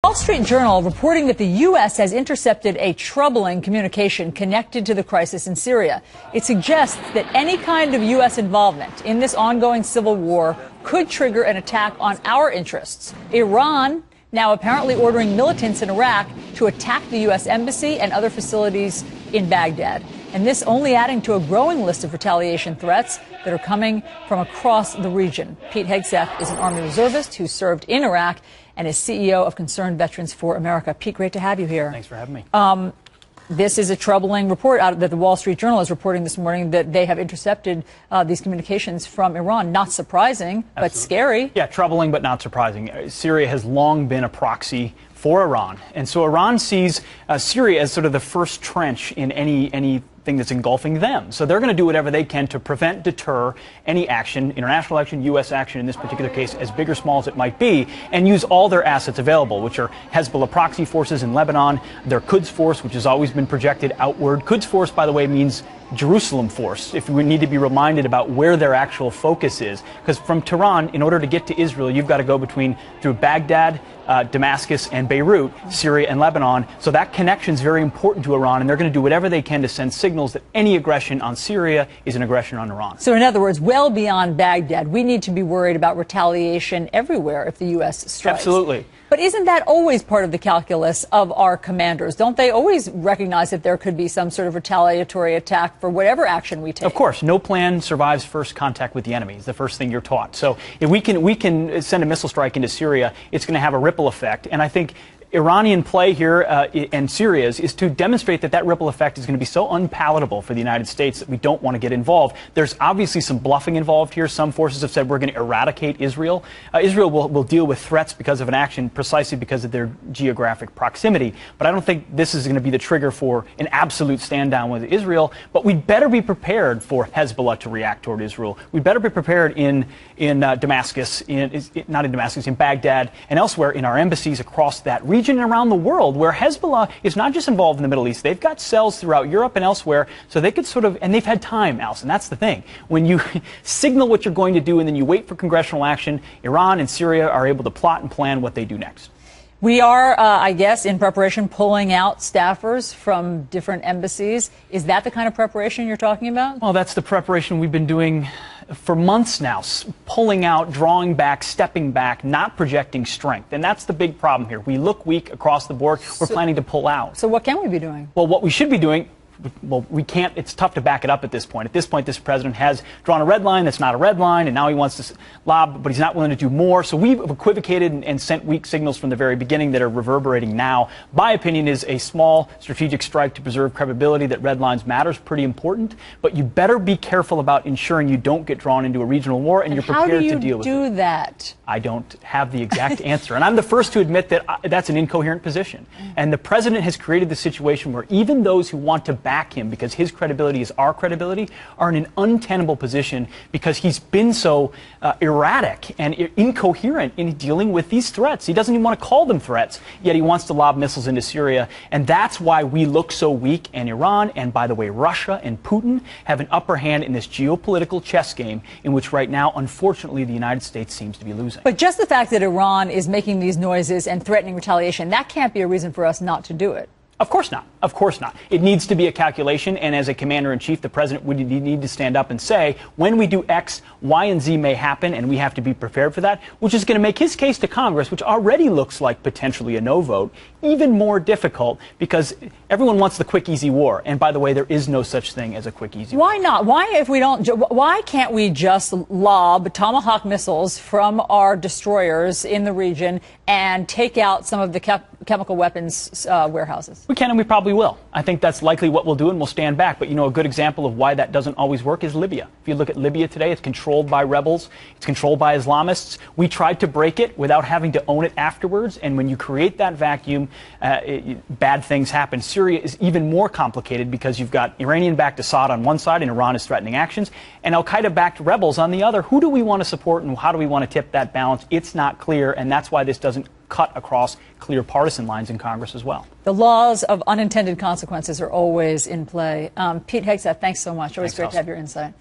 Wall Street Journal reporting that the U.S. has intercepted a troubling communication connected to the crisis in Syria. It suggests that any kind of U.S. involvement in this ongoing civil war could trigger an attack on our interests. Iran now apparently ordering militants in Iraq to attack the U.S. embassy and other facilities in Baghdad. And this only adding to a growing list of retaliation threats that are coming from across the region. Pete Hegseth is an Army reservist who served in Iraq and is CEO of Concerned Veterans for America. Pete, great to have you here. Thanks for having me. This is a troubling report out that the Wall Street Journal is reporting this morning that they have intercepted these communications from Iran. Not surprising, but scary. Yeah, troubling, but not surprising. Syria has long been a proxy for Iran. And so Iran sees Syria as sort of the first trench in anything that's engulfing them. So they're going to do whatever they can to prevent, deter any action, international action, U.S. action in this particular case, as big or small as it might be, and use all their assets available, which are Hezbollah proxy forces in Lebanon, their Quds force, which has always been projected outward. Quds force, by the way, means Jerusalem force, if we need to be reminded about where their actual focus is. Because from Tehran, in order to get to Israel, you've got to go through Baghdad, Damascus, and Beirut, Syria, and Lebanon. So that connection is very important to Iran, and they're going to do whatever they can to send signals that any aggression on Syria is an aggression on Iran. So in other words, well beyond Baghdad, we need to be worried about retaliation everywhere if the U.S. strikes. Absolutely. But isn't that always part of the calculus of our commanders? Don't they always recognize that there could be some sort of retaliatory attack for whatever action we take? Of course. No plan survives first contact with the enemy. It's the first thing you're taught. So if we can send a missile strike into Syria, it's going to have a ripple effect. And I think Iranian play here and Syria's is to demonstrate that ripple effect is going to be so unpalatable for the United States that we don't want to get involved. There's obviously some bluffing involved here. Some forces have said we're going to eradicate Israel. Israel will deal with threats because of an action precisely because of their geographic proximity. But I don't think this is going to be the trigger for an absolute stand down with Israel. But we'd better be prepared for Hezbollah to react toward Israel. We'd better be prepared in Damascus, not in Damascus, in Baghdad and elsewhere in our embassies across that region and around the world, where Hezbollah is not just involved in the Middle East. They've got cells throughout Europe and elsewhere, so they could and they've had time, Alison. That's the thing. When you signal what you're going to do and then you wait for congressional action, Iran and Syria are able to plot and plan what they do next. We are, I guess, in preparation, pulling out staffers from different embassies. Is that the kind of preparation you're talking about? Well, that's the preparation we've been doing for months now, pulling out, drawing back, stepping back, not projecting strength. And that's the big problem here. We look weak across the board. We're planning to pull out. So what can we be doing? Well, what we should be doing, well, we can't, it's tough to back it up at this point. At this point, this president has drawn a red line that's not a red line, and now he wants to lob, but he's not willing to do more. So we've equivocated and sent weak signals from the very beginning that are reverberating now. My opinion is a small strategic strike to preserve credibility that red lines matter is pretty important, but you better be careful about ensuring you don't get drawn into a regional war and you're prepared to deal with it. How do you do that? I don't have the exact answer. And I'm the first to admit that that's an incoherent position. And the president has created the situation where even those who want to back him because his credibility is our credibility are in an untenable position because he's been so erratic and incoherent in dealing with these threats. He doesn't even want to call them threats, yet he wants to lob missiles into Syria. And that's why we look so weak. And Iran, and by the way, Russia and Putin have an upper hand in this geopolitical chess game in which right now, unfortunately, the United States seems to be losing. But just the fact that Iran is making these noises and threatening retaliation, that can't be a reason for us not to do it. Of course not. Of course not. It needs to be a calculation, and as a commander-in-chief, the president would need to stand up and say, when we do X, Y, and Z may happen, and we have to be prepared for that, which is going to make his case to Congress, which already looks like potentially a no vote, even more difficult, because everyone wants the quick, easy war. And by the way, there is no such thing as a quick, easy war. Why not? Why can't we just lob Tomahawk missiles from our destroyers in the region and take out some of the chemical weapons warehouses? We can, and we probably will. I think that's likely what we'll do, and we'll stand back. But, you know, a good example of why that doesn't always work is Libya. If you look at Libya today, it's controlled by rebels. It's controlled by Islamists. We tried to break it without having to own it afterwards. And when you create that vacuum, bad things happen. Syria is even more complicated because you've got Iranian-backed Assad on one side, and Iran is threatening actions, and al-Qaeda-backed rebels on the other. Who do we want to support, and how do we want to tip that balance? It's not clear, and that's why this doesn't cut across clear partisan lines in Congress as well. The laws of unintended consequences are always in play. Pete Hegseth, thanks so much. Always great to have your insight.